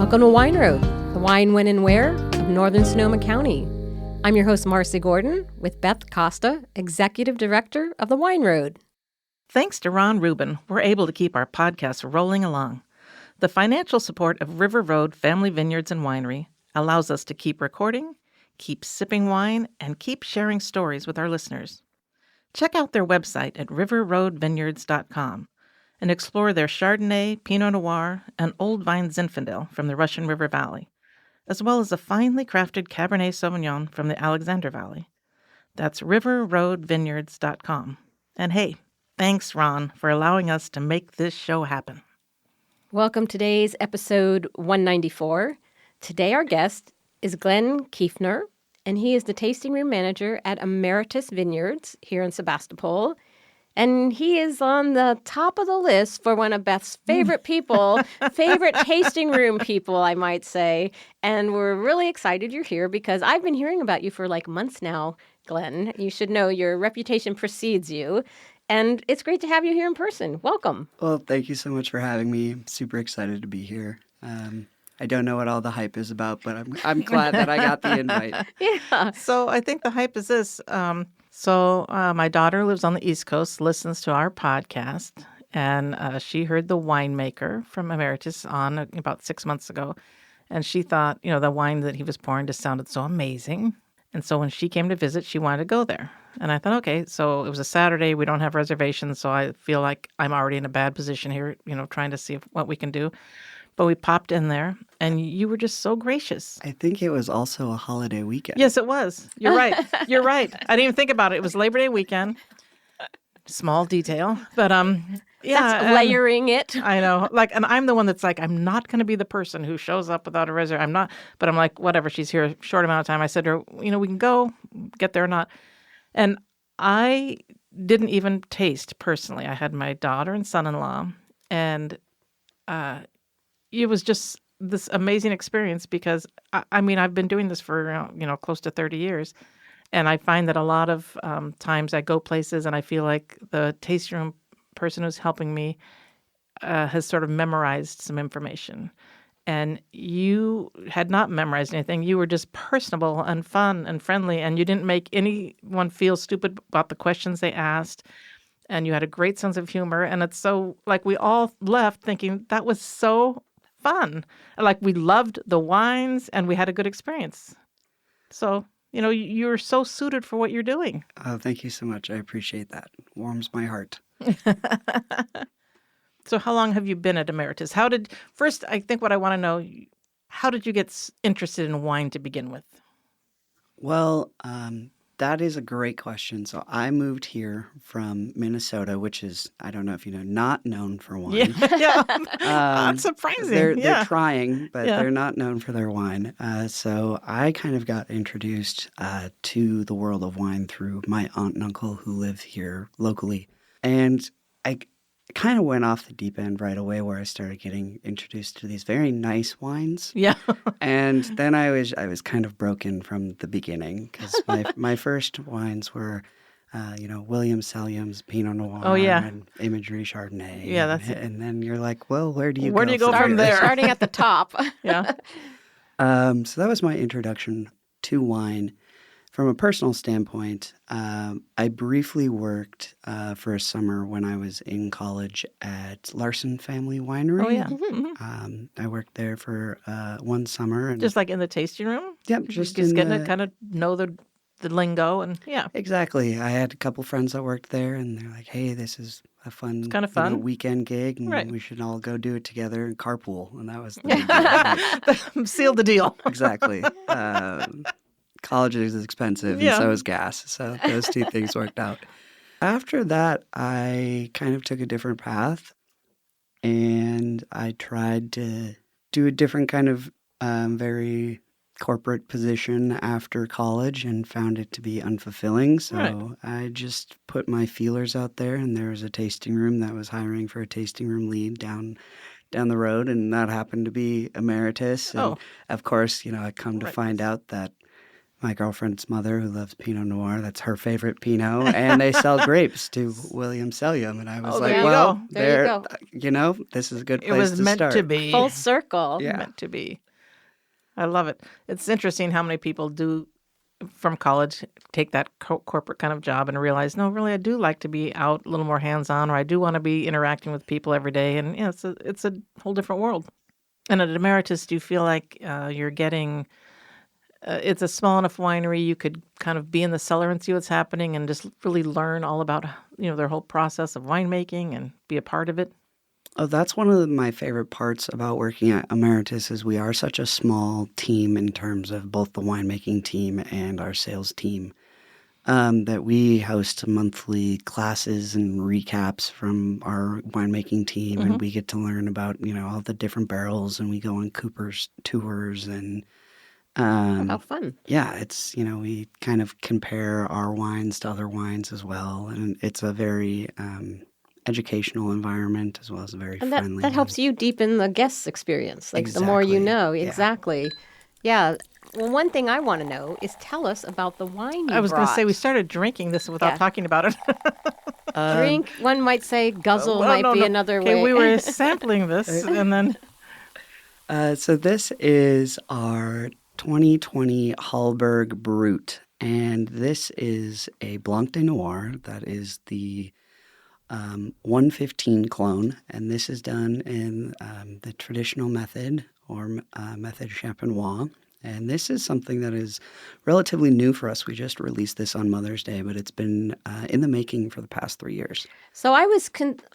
Welcome to Wine Road, the wine, when, and where of Northern Sonoma County. I'm your host, Marcy Gordon, with Beth Costa, Executive Director of the Wine Road. Thanks to Ron Rubin, we're able to keep our podcast rolling along. The financial support of River Road Family Vineyards and Winery allows us to keep recording, keep sipping wine, and keep sharing stories with our listeners. Check out their website at riverroadvineyards.com and explore their Chardonnay, Pinot Noir, and Old Vine Zinfandel from the Russian River Valley, as well as a finely crafted Cabernet Sauvignon from the Alexander Valley. That's riverroadvineyards.com. And hey, thanks, Ron, for allowing us to make this show happen. Welcome to today's episode 194. Today our guest is Glen Kueffner, and he is the tasting room manager at Emeritus Vineyards here in Sebastopol. And he is on the top of the list for one of Beth's favorite people, favorite tasting room people, I might say. And we're really excited you're here because I've been hearing about you for like months now, Glen. You should know your reputation precedes you. And it's great to have you here in person. Welcome. Well, thank you so much for having me. I'm super excited to be here. I don't know what all the hype is about, but I'm glad that I got the invite. Yeah. So I think the hype is this. My daughter lives on the East Coast, listens to our podcast, and she heard the winemaker from Emeritus on about 6 months ago. And she thought, the wine that he was pouring just sounded so amazing. And so when she came to visit, she wanted to go there. And I thought, okay, so it was a Saturday. We don't have reservations, so I feel like I'm already in a bad position here, trying to see what we can do. But we popped in there, and you were just so gracious. I think it was also a holiday weekend. Yes, it was. You're right. You're right. I didn't even think about it. It was Labor Day weekend. Small detail. But, yeah. That's layering it. I know. And I'm the one that's like, I'm not going to be the person who shows up without a reservation. I'm not. But I'm like, whatever. She's here a short amount of time. I said to her, we can go, get there or not. And I didn't even taste personally. I had my daughter and son-in-law, and it was just this amazing experience because, I've been doing this for, close to 30 years. And I find that a lot of times I go places and I feel like the tasting room person who's helping me has sort of memorized some information. And you had not memorized anything. You were just personable and fun and friendly, and you didn't make anyone feel stupid about the questions they asked. And you had a great sense of humor. And it's so, we all left thinking that was so fun. We loved the wines, and we had a good experience. So, you're so suited for what you're doing. Oh, thank you so much. I appreciate that. It warms my heart. So how long have you been at Emeritus? First, I think what I want to know, how did you get interested in wine to begin with? Well, that is a great question. So I moved here from Minnesota, which is, I don't know if you know, not known for wine. Yeah. That's surprising. They're trying, but they're not known for their wine. So I kind of got introduced to the world of wine through my aunt and uncle who live here locally. And I kind of went off the deep end right away where I started getting introduced to these very nice wines. Yeah. And then I was kind of broken from the beginning because my first wines were, William Salyum's Pinot Noir and Imagery Chardonnay. Yeah, that's it. And then you're like, well, where do you go from there? Starting at the top. Yeah. So that was my introduction to wine. From a personal standpoint, I briefly worked for a summer when I was in college at Larson Family Winery. Oh, yeah. Mm-hmm. I worked there for one summer. And just like in the tasting room? Yep. Just getting to kind of know the lingo and Exactly. I had a couple friends that worked there, and they're like, hey, this is a fun, it's kind of fun. Weekend gig, and we should all go do it together and carpool. And that was the big deal. Sealed the deal. Exactly. College is expensive, and so is gas. So those two things worked out. After that, I kind of took a different path, and I tried to do a different kind of very corporate position after college and found it to be unfulfilling. So I just put my feelers out there, and there was a tasting room that was hiring for a tasting room lead down the road, and that happened to be Emeritus. And of course, I come to find out that my girlfriend's mother who loves Pinot Noir. That's her favorite Pinot. And they sell grapes to William Sellium. And I was like, there you well, go. There you go. This is a good It place was to meant start. to be. Full circle. Yeah. Meant to be. I love it. It's interesting how many people do from college take that corporate kind of job and realize, no, really, I do like to be out a little more hands-on, or I do want to be interacting with people every day. And it's a whole different world. And at Emeritus, do you feel like you're getting, it's a small enough winery, you could kind of be in the cellar and see what's happening and just really learn all about, their whole process of winemaking and be a part of it? Oh, that's one of my favorite parts about working at Emeritus is we are such a small team in terms of both the winemaking team and our sales team, that we host monthly classes and recaps from our winemaking team, and we get to learn about, all the different barrels, and we go on Cooper's tours, and How fun. yeah, it's, we kind of compare our wines to other wines as well, and it's a very educational environment as well as a very And friendly that helps you deepen the guest's experience. Like the more you Exactly. know. Yeah. Exactly. Yeah. Well, one thing I want to know is tell us about the wine you I was going to brought. say, we started drinking this without Yeah. talking about it. Drink, one might say guzzle Well, might no, be no. another Okay, way. we were sampling this, and then So this is our 2020 Halberg Brut, and this is a Blanc de Noir that is the 115 clone, and this is done in the traditional method or method champenois. And this is something that is relatively new for us. We just released this on Mother's Day, but it's been in the making for the past 3 years. So I was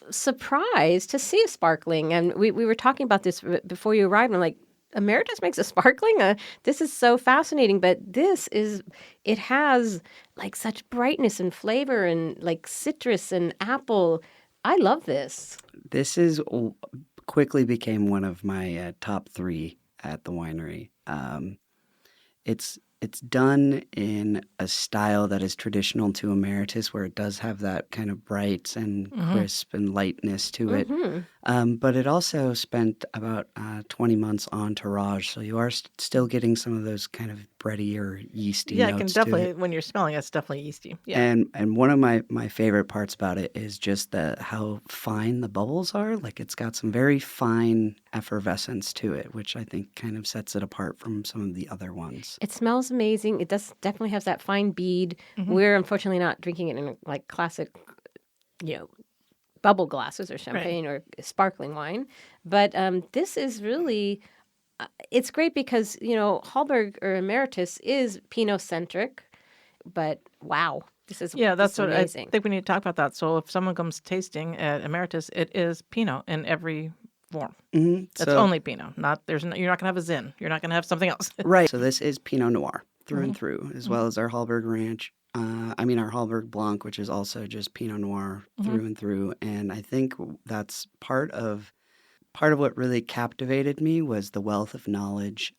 surprised to see a sparkling, and we were talking about this before you arrived. And I'm like, Emeritus makes a sparkling? This is so fascinating. But it has like such brightness and flavor and like citrus and apple. I love this. This quickly became one of my top 3 at the winery. It's done in a style that is traditional to Emeritus, where it does have that kind of bright and crisp and lightness to it. But it also spent about 20 months on terroir, so you are still getting some of those kind of bready or yeasty I notes can to definitely, it. when you're smelling it, it's definitely yeasty. Yeah. And one of my favorite parts about it is just how fine the bubbles are. Like it's got some very fine effervescence to it, which I think kind of sets it apart from some of the other ones. It smells amazing. It definitely has that fine bead. We're unfortunately not drinking it in like classic, bubble glasses or champagne or sparkling wine. But this is really, it's great because, Halberg or Emeritus is Pinot-centric, but wow, this is That's what amazing. I think we need to talk about that. So if someone comes tasting at Emeritus, it is Pinot in every form. It's only Pinot. You're not going to have a Zin. You're not going to have something else. Right. So this is Pinot Noir through and through, as well as our Halberg Ranch. Our Halberg Blanc, which is also just Pinot Noir through and through. And I think that's part of what really captivated me was the wealth of knowledge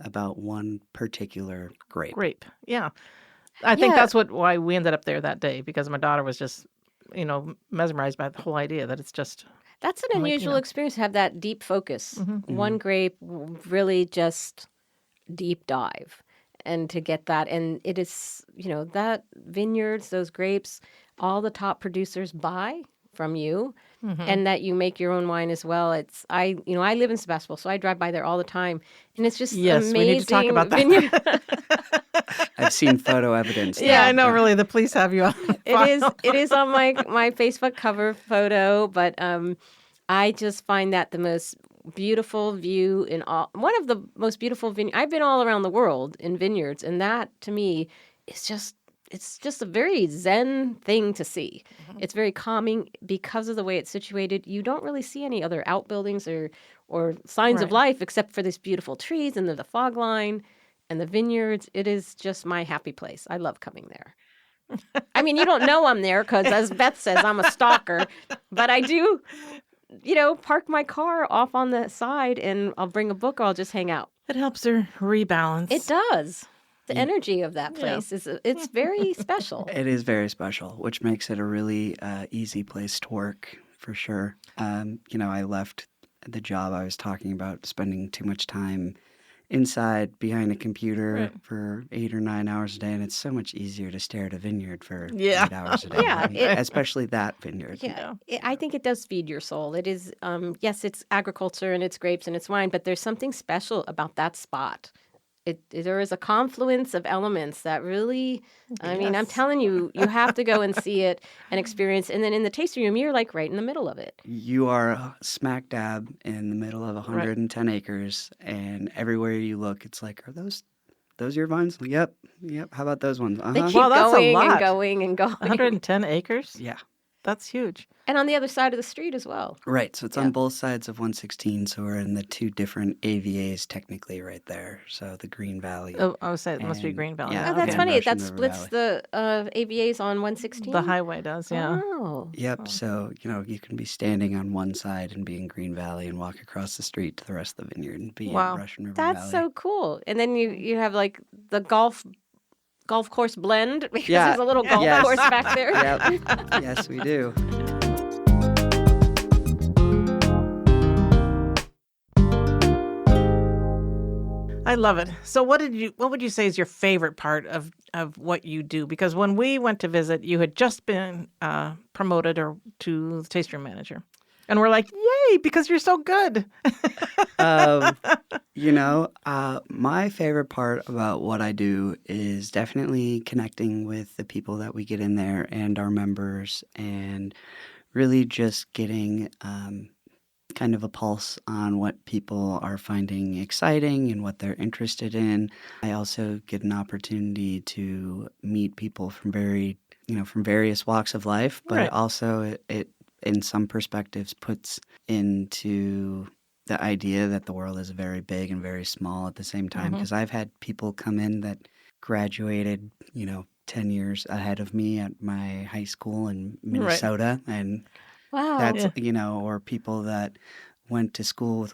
about one particular grape. Yeah. I think that's why we ended up there that day, because my daughter was just, mesmerized by the whole idea that it's just. That's an unusual experience to have that deep focus. One grape, really just deep dive. And to get that, and it is, that vineyards, those grapes, all the top producers buy from you, and that you make your own wine as well. I live in Sebastopol, so I drive by there all the time, and it's just amazing. We need to talk about that. Vineyard. I've seen photo evidence. Yeah, I know. Really, the police have you on. It is on my Facebook cover photo, but I just find that the most beautiful view one of the most beautiful vineyards. I've been all around the world in vineyards, and that to me is it's just a very zen thing to see. It's very calming because of the way it's situated. You don't really see any other outbuildings or signs of life except for these beautiful trees and the fog line and the vineyards. It is just my happy place. I love coming there. I mean, you don't know I'm there because, as Beth says, I'm a stalker, but I do, park my car off on the side and I'll bring a book or I'll just hang out. It helps her rebalance. It does. The energy of that place it's very special. It is very special, which makes it a really easy place to work for sure. I left the job I was talking about, spending too much time inside behind a computer Right. for 8 or 9 hours a day, and it's so much easier to stare at a vineyard for Yeah. 8 hours a day. Yeah, right? it- Especially that vineyard. Yeah, I think it does feed your soul. It is, yes, it's agriculture and it's grapes and it's wine, but there's something special about that spot. There is a confluence of elements that really, I mean, I'm Yes. telling you, you have to go and see it and experience. And then in the tasting room, you're like right in the middle of it. You are smack dab in the middle of 110 acres, and everywhere you look, it's like, are those your vines? Yep. How about those ones? They keep Well, that's a going and lot. going and going. 110 acres? Yeah. That's huge. And on the other side of the street as well. Right. So it's Yeah. on both sides of 116. So we're in the two different AVAs technically right there. So the Green Valley. Oh, I was saying it must be And- Green Valley. yeah, Oh, that's okay. funny. Russian That River splits Valley. the AVAs on 116. The highway does, yeah. Oh. Yep. So, you can be standing on one side and be in Green Valley and walk across the street to the rest of the vineyard and be Wow. in Russian River That's Valley. so cool. And then you have like the golf course blend because Yeah. there's a little golf Yes. course back there. Yep. Yes, we do. I love it. So what would you say is your favorite part of what you do? Because when we went to visit, you had just been promoted to the tasting room manager. And we're like, yay, because you're so good. My favorite part about what I do is definitely connecting with the people that we get in there and our members, and really just getting kind of a pulse on what people are finding exciting and what they're interested in. I also get an opportunity to meet people from various walks of life, but Right. also it in some perspectives puts into the idea that the world is very big and very small at the same time. Mhm. Because I've had people come in that graduated, 10 years ahead of me at my high school in Minnesota. And Wow. that's, Yeah. or people that went to school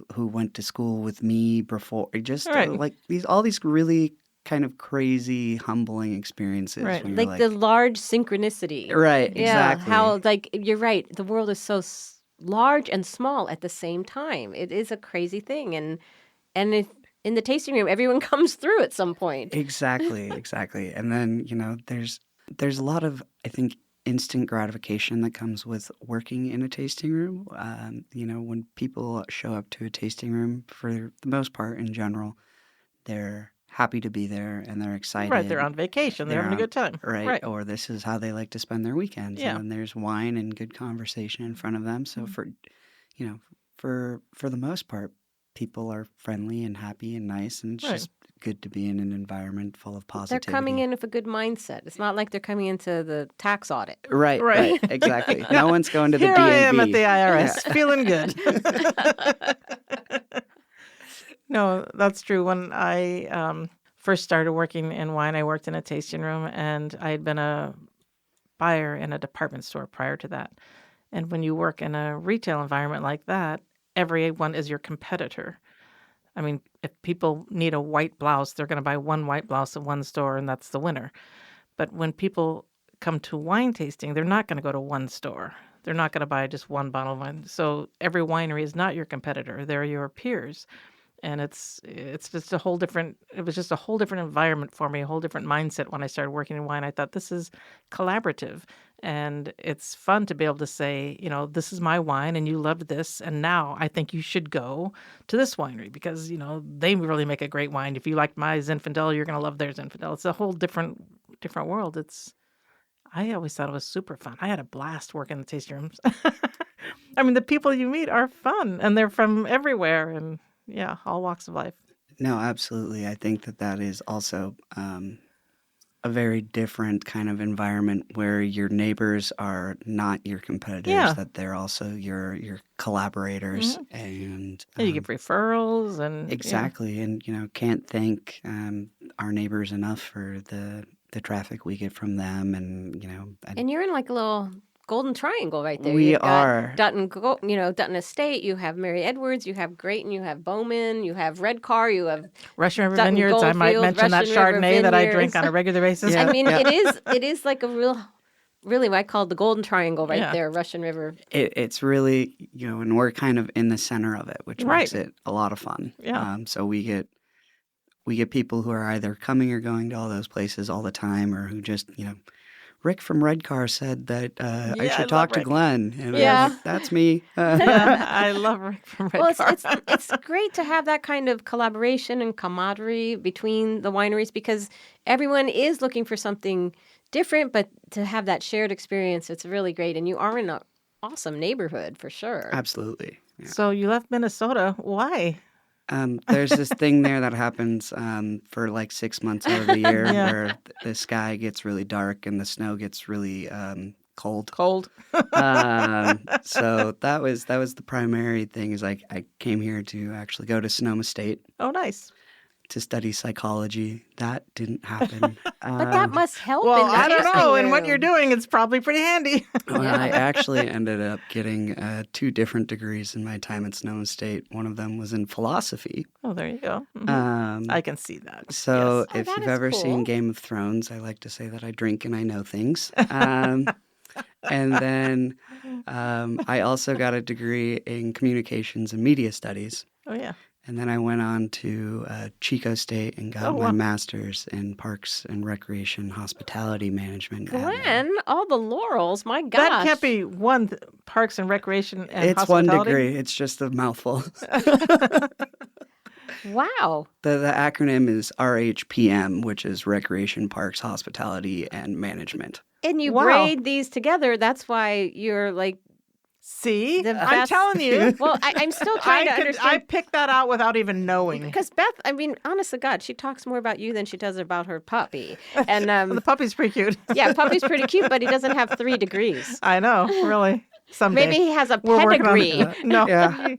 with me before. Just Right. like all these really kind of crazy, humbling experiences. Right. When you're Like the large synchronicity. right, Yeah, exactly. how you're right. The world is so large and small at the same time. It is a crazy thing, and in the tasting room, everyone comes through at some point. Exactly. And then, there's a lot of, I think, instant gratification that comes with working in a tasting room. When people show up to a tasting room, for the most part in general, they're happy to be there and they're excited. Right, they're on vacation. They're having a good time. Right. Or this is how they like to spend their weekends. Yeah. And there's wine and good conversation in front of them. So for the most part, people are friendly and happy and nice, and it's Right. just good to be in an environment full of They're positivity. coming in with a good mindset. It's not like they're coming into the tax audit. Right, Right. exactly. No one's going to the Here DMV. I am at the IRS, feeling good. No, that's true. When I first started working in wine, I worked in a tasting room, and I had been a buyer in a department store prior to that. And when you work in a retail environment like that, everyone is your competitor. I mean, if people need a white blouse, they're going to buy one white blouse at one store, and that's the winner. But when people come to wine tasting, they're not going to go to one store. They're not going to buy just one bottle of wine. So every winery is not your competitor. They're your peers. And it's just a whole different, it was just a whole different environment for me, a whole different mindset when I started working in wine. I thought this is collaborative, and it's fun to be able to say, this is my wine and you loved this, and now I think you should go to this winery because, they really make a great wine. If you like my Zinfandel, you're going to love their Zinfandel. It's a whole different world. I always thought it was super fun. I had a blast working in the tasting rooms. I mean, the people you meet are fun, and they're from everywhere, and yeah, all walks of life. No, absolutely. I think that is also a very different kind of environment where your neighbors are not your competitors, Yeah. that they're also your collaborators. And Yeah, you get referrals and exactly. And, can't thank our neighbors enough for the traffic we get from them. And, And you're in like a little golden triangle right there. We You've got are. Dutton Estate, you have Mary Edwards, you have Grayton, you have Bowman, you have Redcar, you have Russian River Dutton Vineyards. I might Goldfield, mention that Russian River Chardonnay that I drink Vineyards. on a regular basis. Yeah. I mean, it is like a really what I call the golden triangle right Yeah. there, Russian River. It's really, and we're kind of in the center of it, which Right. makes it a lot of fun. Yeah. So we get we get people who are either coming or going to all those places all the time, or who just, Rick from Redcar said that I I should love talk to Rick. Glenn. And Yeah. I'm like, that's me. Yeah, I love Rick from Well, Redcar. it's great to have that kind of collaboration and camaraderie between the wineries because everyone is looking for something different, but to have that shared experience, it's really great. And you are in an awesome neighborhood for sure. Absolutely. Yeah. So you left Minnesota. Why? There's this thing there that happens for like 6 months out of the year Yeah. where the sky gets really dark and the snow gets really cold. Cold. So that was the primary thing. Is like I came here to actually go to Sonoma State Oh, nice. to study psychology. That didn't happen. But that must help. Well, in the I don't tasting know. And what room. you're doing, it's probably pretty handy. Well, I actually ended up getting 2 different degrees in my time at Sonoma State. One of them was in philosophy. Oh, there you go. Mhm. I can see that. So Yes. if that you've is ever cool. seen Game of Thrones, I like to say that I drink and I know things. And then I also got a degree in communications and media studies. Oh, yeah. And then I went on to Chico State and got my wow. master's in parks and recreation hospitality management. admin. Glenn, all the laurels, my gosh. That can't be one Parks and Recreation and It's one hospitality. degree. It's just a mouthful. Wow. The acronym is RHPM, which is Recreation, Parks, Hospitality, and Management. And you Wow. braid these together. That's why you're like, See? The I'm best- telling you. well, I'm still trying to I understand. picked that out without even knowing. Because Beth, I mean, honest to God, she talks more about you than she does about her puppy. And Well, the puppy's pretty cute. yeah, puppy's pretty cute, but he doesn't have 3 degrees. I know, really. Someday. Maybe he has a We're working on pedigree. it. No. Yeah.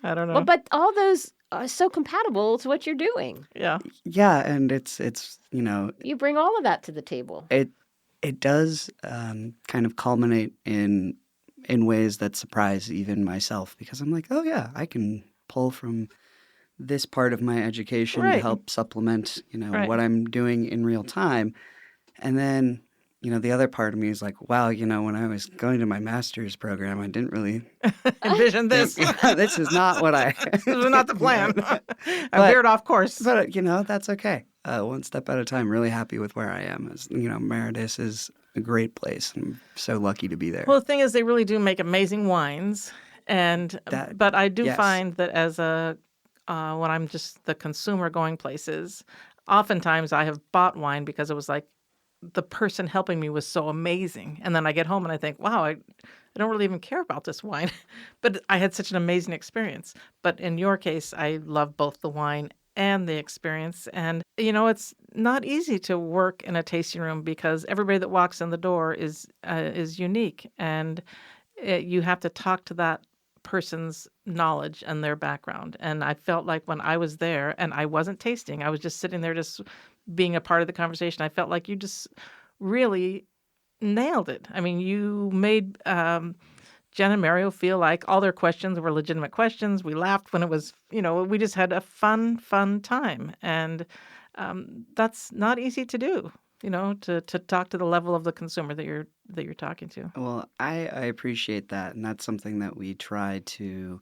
I don't know. Well, but all those are so compatible to what you're doing. yeah. Yeah, and it's You bring all of that to the table. it does kind of culminate in ways that surprise even myself, because I'm like, oh yeah, I can pull from this part of my education to Right. help supplement Right. what I'm doing in real time. And then the other part of me is like, wow, when I was going to my master's program, I didn't really Envision this. this is not what I This was not the plan. I But- veered off course. But that's okay. One step at a time. Really happy with where I am. As Emeritus is a great place. I'm so lucky to be there. Well, the thing is, they really do make amazing wines, and but I do yes. find that as a when I'm just the consumer going places, oftentimes I have bought wine because it was like the person helping me was so amazing, and then I get home and I think, wow, I don't really even care about this wine, but I had such an amazing experience. But in your case, I love both the wine and the experience. And, it's not easy to work in a tasting room because everybody that walks in the door is unique. And you have to talk to that person's knowledge and their background. And I felt like when I was there and I wasn't tasting, I was just sitting there just being a part of the conversation. I felt like you just really nailed it. I mean, you made Jen and Mario feel like all their questions were legitimate questions. We laughed when it was, we just had a fun time. And that's not easy to do, to talk to the level of the consumer that you're talking to. Well, I appreciate that, and that's something that we try to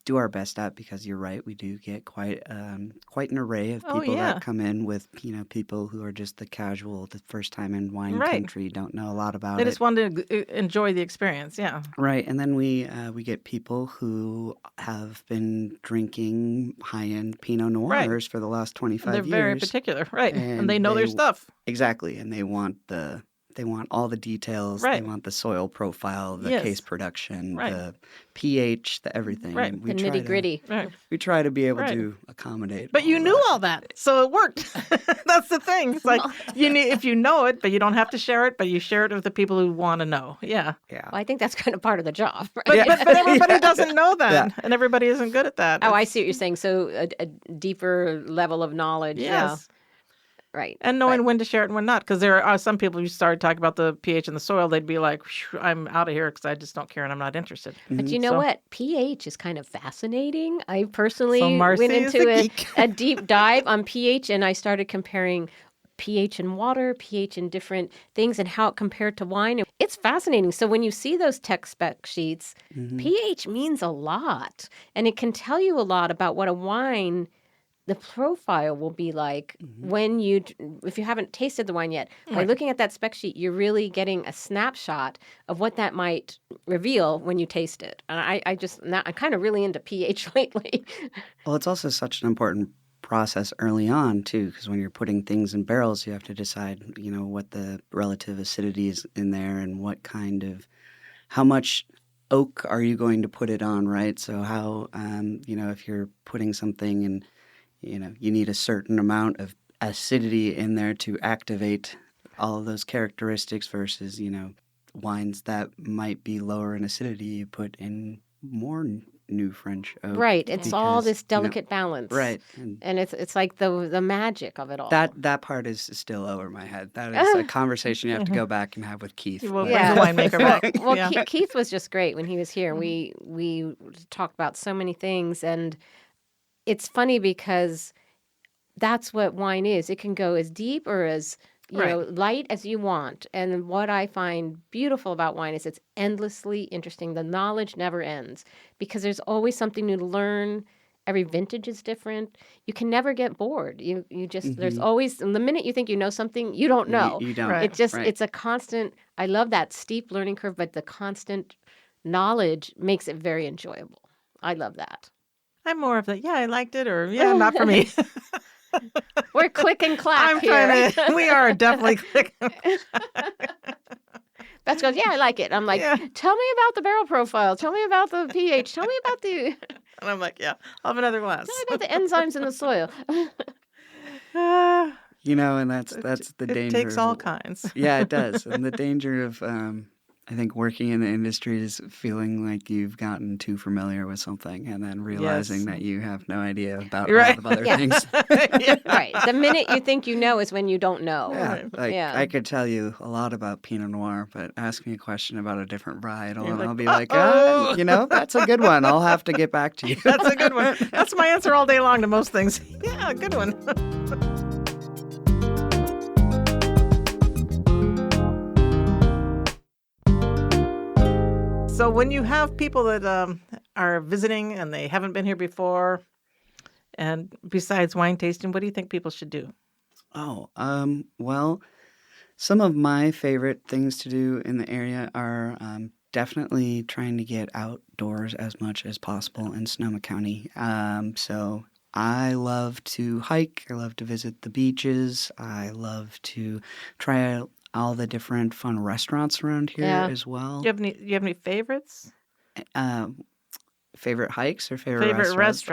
do our best at, because you're right, we do get quite an array of Oh, people yeah. that come in with people who are just the first time in wine Right. country, don't know a lot about They it. just wanted to enjoy the experience. Yeah. Right, and then we get people who have been drinking high-end Pinot Noirs for the last 25 They're years. very particular. Right. And they know their they- stuff. Exactly, and they want all the details. Right. They want the soil profile, the Yes. case production, Right. the pH, the everything. Right. And The nitty gritty. Right. We try to be able Right. to accommodate. But you all knew that. all that, so it worked. That's the thing. It's like if you know it, but you don't have to share it, but you share it with the people who want to know. Yeah. Yeah. Well, I think that's kind of part of the job, right? But, Yeah. but everybody Yeah. doesn't know that, Yeah. and everybody isn't good at that. Oh, I see what you're saying. So a deeper level of knowledge. Yes. Yeah. Right. And knowing when to share it and when not. Because there are some people, you started talking about the pH in the soil, they'd be like, I'm out of here because I just don't care and I'm not interested. But you know So- what? pH is kind of fascinating. I personally So Marcy went is into the geek. a deep dive on pH, and I started comparing pH in water, pH in different things, and how it compared to wine. It's fascinating. So when you see those tech spec sheets, pH means a lot, and it can tell you a lot about what a wine the profile will be like when if you haven't tasted the wine yet, by Right. looking at that spec sheet, you're really getting a snapshot of what that might reveal when you taste it. And I'm kind of really into pH lately. Well, it's also such an important process early on, too, because when you're putting things in barrels, you have to decide, what the relative acidity is in there and how much oak are you going to put it on, right? So how, if you're putting something and, you need a certain amount of acidity in there to activate all of those characteristics versus, wines that might be lower in acidity, you put in more new French oak. Right. It's all because, this delicate balance. Right. And it's like the magic of it all. That part is still over my head. That is a conversation you have to go back and have with Keith. We'll Yeah. bring the winemaker back. Well, Yeah. Keith was just great when he was here. We talked about so many things, and it's funny because that's what wine is. It can go as deep or as light as you want. And what I find beautiful about wine is it's endlessly interesting. The knowledge never ends because there's always something new to learn. Every vintage is different. You can never get bored. You just there's always the minute you think you know something, you don't know. You don't. Right. It's a constant. I love that steep learning curve, but the constant knowledge makes it very enjoyable. I love that. I'm more of the, I liked it, or not for me. We're click and clap I'm here. we are definitely clicking. Beth goes, I like it. I'm like, tell me about the barrel profile. Tell me about the pH. Tell me about the And I'm like, I'll have another glass. tell me about the enzymes in the soil. And that's the danger. It takes all of- kinds. Yeah, it does. And the danger of, I think, working in the industry is feeling like you've gotten too familiar with something and then realizing that you have no idea about a lot of other things. Right. The minute you think you know is when you don't know. Yeah, I could tell you a lot about Pinot Noir, but ask me a question about a different varietal, and like, I'll be like, that's a good one. I'll have to get back to you. That's a good one. That's my answer all day long to most things. Yeah, good one. So when you have people that are visiting and they haven't been here before, and besides wine tasting, what do you think people should do? Oh, well, some of my favorite things to do in the area are definitely trying to get outdoors as much as possible in Sonoma County. So I love to hike. I love to visit the beaches. I love to try out all the different fun restaurants around here as well. Do you have any favorites? Favorite hikes or favorite restaurants?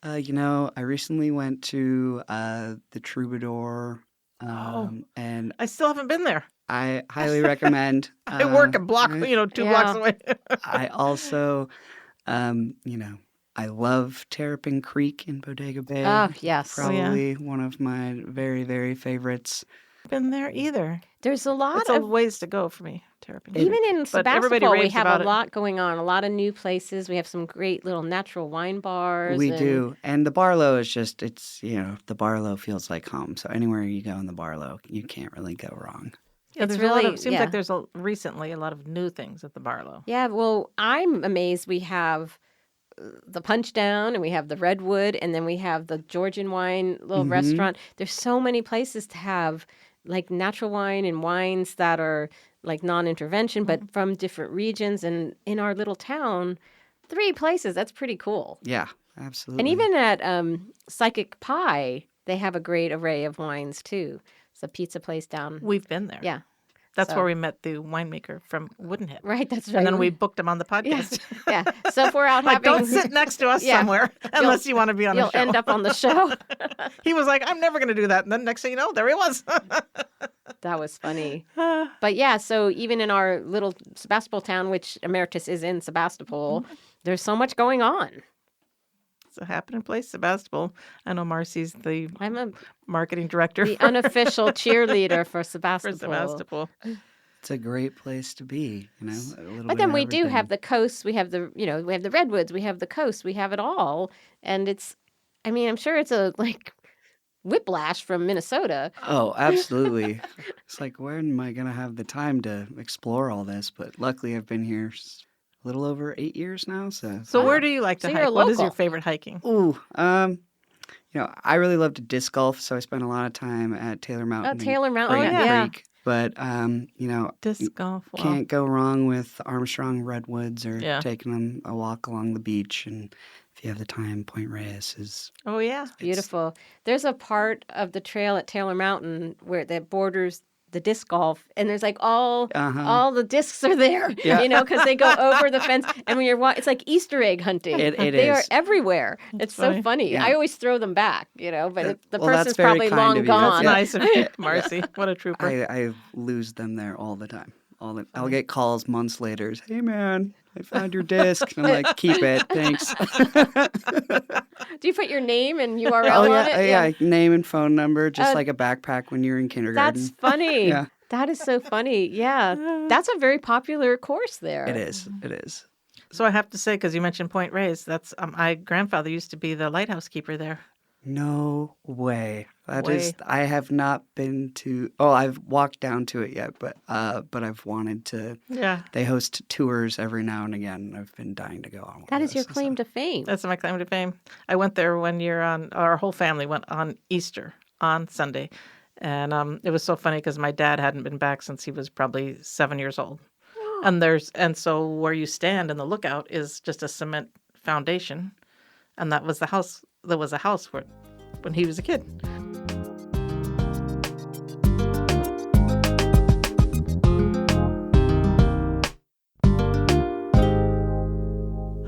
I recently went to the Troubadour, and I still haven't been there. I highly recommend. I work a block, 2 blocks away. I also, I love Terrapin Creek in Bodega Bay. Oh, yes. Probably one of my very, very favorites. Been there either. There's a lot It's of a ways to go for me, Terrapin. even in But everybody Sebastopol, we raves have about a it. lot going on. A lot of new places. We have some great little natural wine bars. We and- do. And the Barlow is just, the Barlow feels like home. So anywhere you go in the Barlow, you can't really go wrong. Yeah, It's there's a lot really- of, seems yeah. like there's recently a lot of new things at the Barlow. Yeah, well, I'm amazed. We have the Punch Down, and we have the Redwood, and then we have the Georgian wine little restaurant. There's so many places to have like natural wine and wines that are like non-intervention, but from different regions. And in our little town, 3 places. That's pretty cool. Yeah, absolutely. And even at Psychic Pie, they have a great array of wines too. It's a pizza place down. We've been there. Yeah. That's So- where we met the winemaker from Woodenhead. Right, that's right. And then we booked him on the podcast. Yeah. So if we're out Like, having... don't sit next to us Yeah. somewhere unless you want to be on the You'll show. end up on the show. He was like, I'm never going to do that. And then next thing you know, there he was. That was funny. But yeah, so even in our little Sebastopol town, which Emeritus is in Sebastopol, there's so much going on. It's a happening place, Sebastopol. I know Marcy's the I'm a marketing director the unofficial cheerleader for for Sebastopol. Sebastopol. It's a great place to be, a little But bit then of we do everything. have the coast. We have the we have the redwoods. We have the coast. We have it all, and I'm sure it's a whiplash from Minnesota. Oh, absolutely. It's like, when am I going to have the time to explore all this? But luckily, I've been here a little over 8 years now. So where do you like to So you're hike? What is your local. favorite hiking? Ooh, I really love to disc golf, so I spent a lot of time at Taylor Mountain and Taylor Mountain, Creighton yeah. Creek. But Disc golf. Wow. can't go wrong with Armstrong Redwoods or Yeah. taking them a walk along the beach. And if you have the time, Point Reyes is Oh, yeah. Beautiful. There's a part of the trail at Taylor Mountain where that borders the disc golf, and there's like all the discs are there, Yeah. because they go over the fence. And when you're it's like Easter egg hunting. They are is. everywhere. It's funny. so funny. Yeah. I always throw them back, but the well, that's person's very probably kind long of you. gone. That's nice of you, Marcy. What a trooper. I lose them there all the time. I'll get calls months later. Hey, man, I found your disc. And I'm like, keep it. Thanks. Do you put your name and URL Oh, on it? yeah. Name and phone number, just like a backpack when you're in kindergarten. That's funny. Yeah. That is so funny. Yeah. That's a very popular course there. It is. It is. So I have to say, because you mentioned Point Reyes, that's my grandfather used to be the lighthouse keeper there. No way. I have not been to. Oh, I've walked down to it yet, but I've wanted to. Yeah. They host tours every now and again. I've been dying to go on one. That of is your those, claim to fame. That's my claim to fame. I went there one year our whole family went on Easter on Sunday. And it was so funny because my dad hadn't been back since he was probably 7 years old. And so where you stand in the lookout is just a cement foundation. And that was the house. There was a house when he was a kid.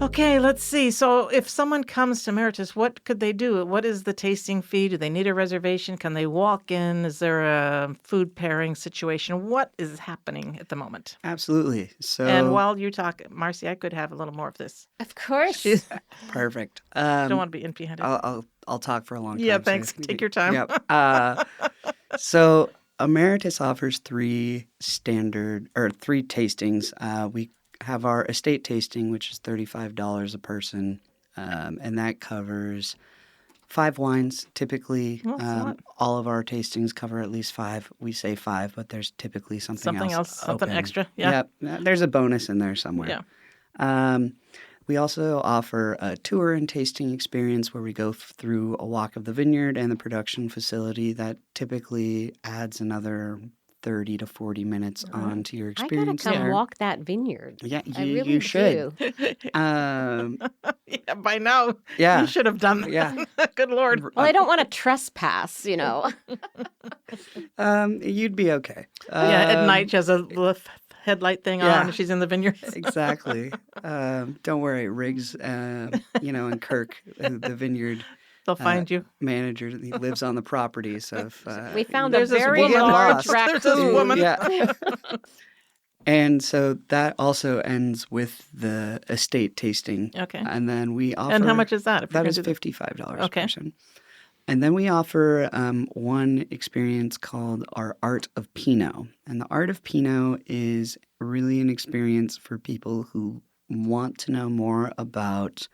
Okay, let's see. So if someone comes to Emeritus, what could they do? What is the tasting fee? Do they need a reservation? Can they walk in? Is there a food pairing situation? What is happening at the moment? Absolutely. So And while you talk, Marcy, I could have a little more of this. Of course. perfect. Don't want to be empty-handed. I'll talk for a long time. Yeah, so thanks. Take your time. Yep. So Emeritus offers three tastings. We have our estate tasting, which is $35 a person, and that covers 5 wines. Typically, Well, that's a lot. all of our tastings cover at least 5. We say 5, but there's typically something else something open. extra. Yeah. Yep. There's a bonus in there somewhere. Yeah. We also offer a tour and tasting experience where we go through a walk of the vineyard and the production facility that typically adds another 30 to 40 minutes onto your I gotta experience come there. walk that vineyard. Yeah, I really you should. do. Yeah, by now, Yeah. you should have done that. Yeah. Good Lord. Well, I don't want to trespass, You'd be okay. Yeah, at night she has a little headlight thing yeah. on and she's in the vineyard. Exactly. Don't worry, Riggs, and Kirk, the vineyard They'll find you. manager, he lives on the property. So if We found There's a this very woman. large There's this raccoon. woman. Yeah. And so that also ends with the estate tasting. Okay. And then we offer. And how much is that? If you're That gonna is do $55 Okay. per person. And then we offer one experience called our Art of Pinot. And the Art of Pinot is really an experience for people who want to know more about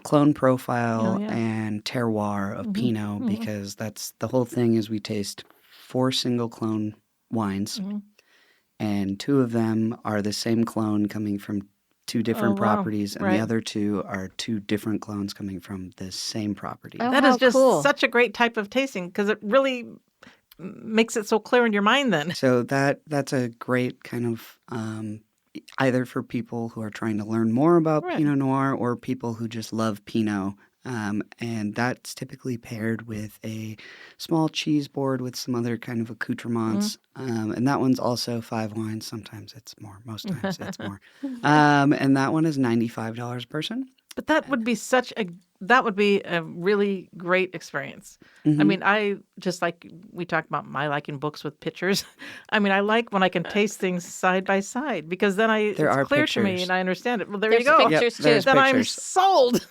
clone profile Oh, yeah. and terroir of Pinot, because that's the whole thing is we taste 4 single clone wines. Mhm. And 2 of them are the same clone coming from 2 different Oh, wow. properties, and Right. the other 2 are 2 different clones coming from the same property. Oh, That how is just cool. such a great type of tasting because it really makes it so clear in your mind then. So that's a great kind of either for people who are trying to learn more about Right. Pinot Noir or people who just love Pinot. And that's typically paired with a small cheese board with some other kind of accoutrements. And that one's also 5 wines. Sometimes it's more. Most times it's more. And that one is $95 a person. But that would be a really great experience. I Mhm. mean, I just like we talked about my liking books with pictures. I mean, I like when I can taste things side by side because then There it's are clear to me pictures. and I understand it. Well, there There's you go. pictures, too. there's Then I'm pictures. sold.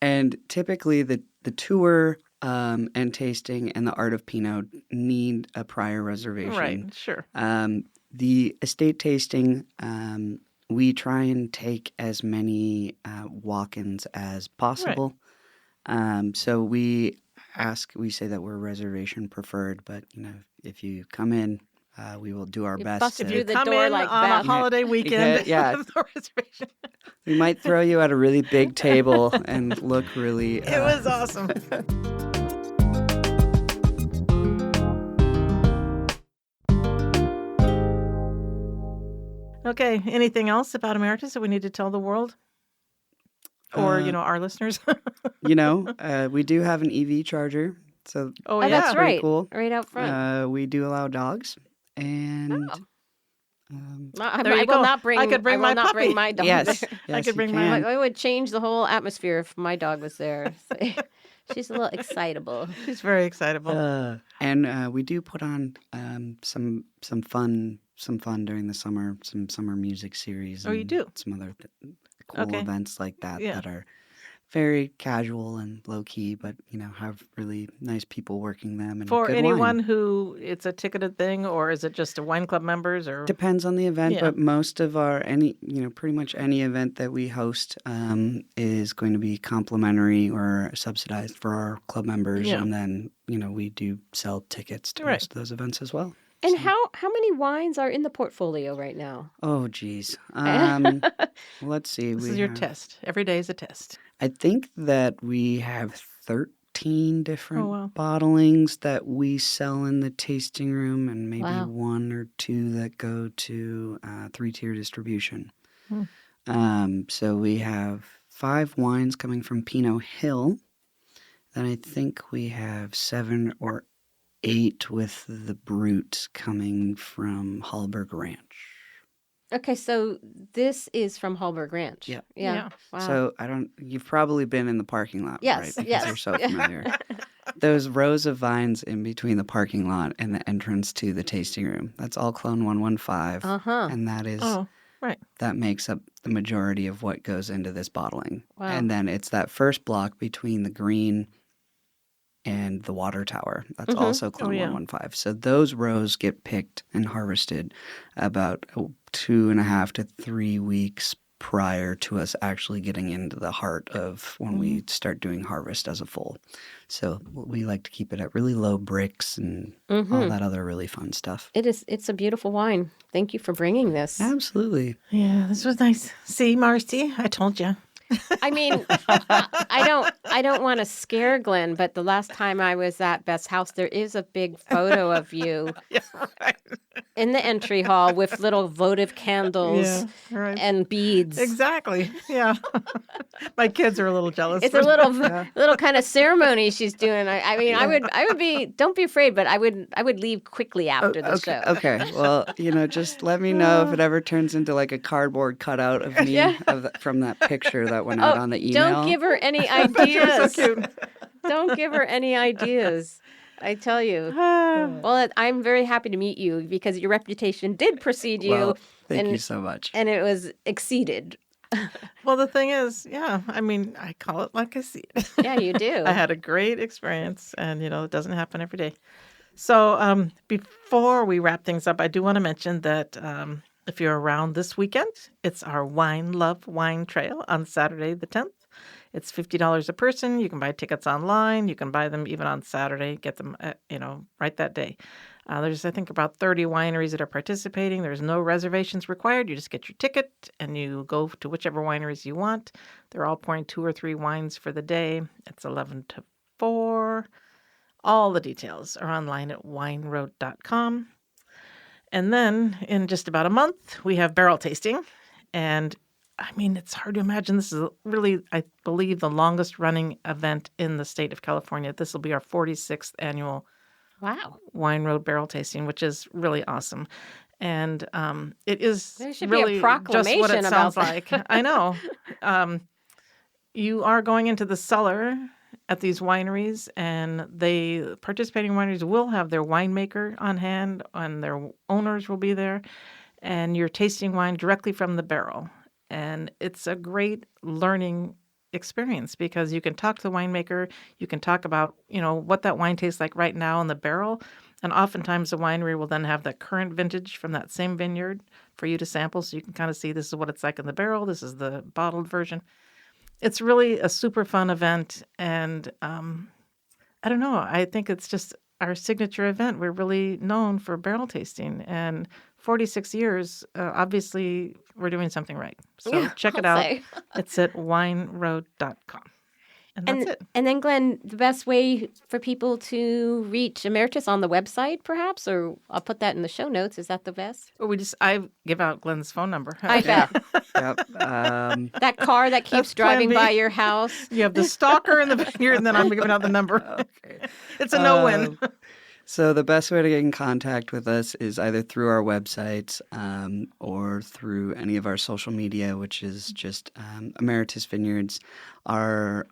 And typically the tour and tasting and the Art of Pinot need a prior reservation. Right, sure. The estate tasting, we try and take as many walk-ins as possible. So we say that we're reservation preferred, but if you come in we will do our You best. busted If through you the come door in like on Beth. a holiday weekend, Yeah. with no reservation. We might throw you at a really big table and look really... It was awesome. Okay, anything else about Emeritus that we need to tell the world? Or, our listeners? We do have an EV charger, so Oh, Oh, yeah. that's pretty right. cool. Right out front. We do allow dogs, and There you I go. will not bring. I could bring will my not bring puppy. my dog yes, there. yes, I could you bring can. It would change the whole atmosphere if my dog was there. She's a little excitable. She's very excitable. And we do put on some fun during the summer, some summer music series. Oh, you and do? some other cool Okay. events like that Yeah. that are very casual and low key, but have really nice people working them and For good anyone wine. who it's a ticketed thing, or is it just a wine club members? Or Depends on the event, Yeah. but most of our pretty much any event that we host is going to be complimentary or subsidized for our club members, Yeah. and then we do sell tickets to Right. most of those events as well. And So- how many wines are in the portfolio right now? Oh, geez. Let's see. this we is your have- test. Every day is a test. I think that we have 13 different Oh, wow. bottlings that we sell in the tasting room, and maybe Wow. 1 or 2 that go to 3-tier distribution. Hmm. So we have 5 wines coming from Pinot Hill. Then I think we have 7 or 8 with the Brut coming from Halberg Ranch. Okay, so this is from Halberg Ranch. Yeah. Yeah. Wow. So you've probably been in the parking lot, Yes, right? Because yes. you're so familiar. Those rows of vines in between the parking lot and the entrance to the tasting room, that's all Clone 115. Uh-huh. And that is Oh, right. that makes up the majority of what goes into this bottling. Wow. And then it's that first block between the green and the water tower. That's also Clone yeah. 115. So those rows get picked and harvested about 2.5 to 3 weeks prior to us actually getting into the heart of when we start doing harvest as a full. So we like to keep it at really low bricks and all that other really fun stuff. It's a beautiful wine. Thank you for bringing this. Absolutely. Yeah, this was nice. See, Marcy, I told you. I mean, I don't want to scare Glenn, but the last time I was at Beth's house, there is a big photo of you Yeah, right. in the entry hall with little votive candles Yeah, right. and beads. Exactly. Yeah. My kids are a little jealous. It's a little kind of ceremony she's doing. I mean, I would be. Don't be afraid, but I would leave quickly after the show. Okay. Well, just let me know if it ever turns into like a cardboard cutout of me Yeah. from that picture that went out on the email. Don't give her any You're ideas. so cute. Don't give her any ideas. I tell you. Well, I'm very happy to meet you because your reputation did precede you, Well, thank and you so much. and it was exceeded. Well, the thing is, I mean, I call it like I see it. Yeah, you do. I had a great experience, and, it doesn't happen every day. So before we wrap things up, I do want to mention that if you're around this weekend, it's our Wine Love Wine Trail on Saturday the 10th. It's $50 a person. You can buy tickets online. You can buy them even on Saturday, get them, right that day. There's, I think, about 30 wineries that are participating. There's no reservations required. You just get your ticket and you go to whichever wineries you want. They're all pouring 2 or 3 wines for the day. It's 11 to 4. All the details are online at wineroad.com. And then in just about a month, we have barrel tasting. And I mean, it's hard to imagine. This is really, I believe, the longest running event in the state of California. This will be our 46th annual Wow. Wine Road barrel tasting, which is really awesome. And it is There should be a really just what proclamation it about sounds like. I know. You are going into the cellar at these wineries, and the participating wineries will have their winemaker on hand, and their owners will be there, and you're tasting wine directly from the barrel. And it's a great learning experience because you can talk to the winemaker, you can talk about, what that wine tastes like right now in the barrel. And oftentimes the winery will then have the current vintage from that same vineyard for you to sample. So you can kind of see this is what it's like in the barrel. This is the bottled version. It's really a super fun event. And I don't know, I think it's just our signature event. We're really known for barrel tasting, and 46 years, obviously we're doing something right. So check it out. It's at wineroad.com. And that's it. And then, Glen, the best way for people to reach Emeritus on the website, perhaps, or I'll put that in the show notes. Is that the best? Or I give out Glen's phone number. I bet. Yep. That car that keeps driving by your house. You have the stalker in the vineyard, and then I'm giving out the number. Okay. It's a no-win. So the best way to get in contact with us is either through our website or through any of our social media, which is just Emeritus Vineyards. Our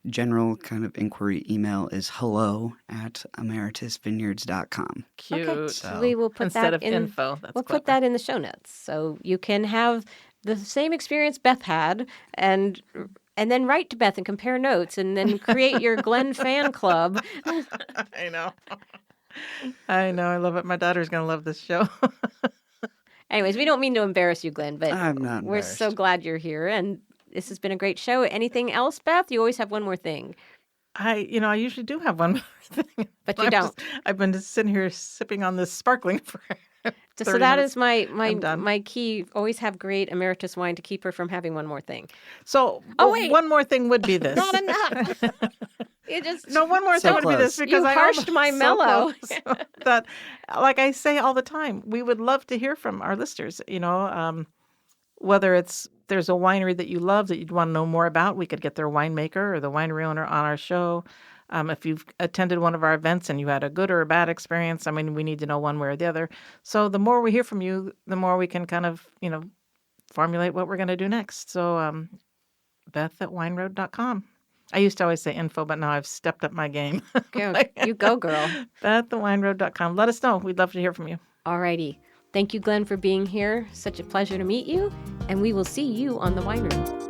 general kind of inquiry email is hello@emeritusvineyards.com. Cute. Okay. So we will put Instead that of in info. That's we'll clever. put that in the show notes, so you can have the same experience Beth had, and then write to Beth and compare notes, and then create your Glen fan club. I know. I love it. My daughter's going to love this show. Anyways, we don't mean to embarrass you, Glen, but I'm not we're embarrassed. so glad you're here, and this has been a great show. Anything else, Beth? You always have one more thing. I usually do have one more thing. But you don't. I've been just sitting here sipping on this sparkling for So 30 that minutes. is my I'm done. my key. Always have great Emeritus wine to keep her from having one more thing. So wait. one more thing would be this. Not enough. You just No, one more So thing would be close. this because You I harshed my so mellow. close. That, like I say all the time, we would love to hear from our listeners. Whether there's a winery that you love that you'd want to know more about, we could get their winemaker or the winery owner on our show. If you've attended one of our events and you had a good or a bad experience, we need to know one way or the other. So the more we hear from you, the more we can kind of, formulate what we're going to do next. So Beth at wineroad.com. I used to always say info, but now I've stepped up my game. you go, girl. Beth at wineroad.com. Let us know. We'd love to hear from you. All righty. Thank you, Glen, for being here. Such a pleasure to meet you, and we will see you on the wine room.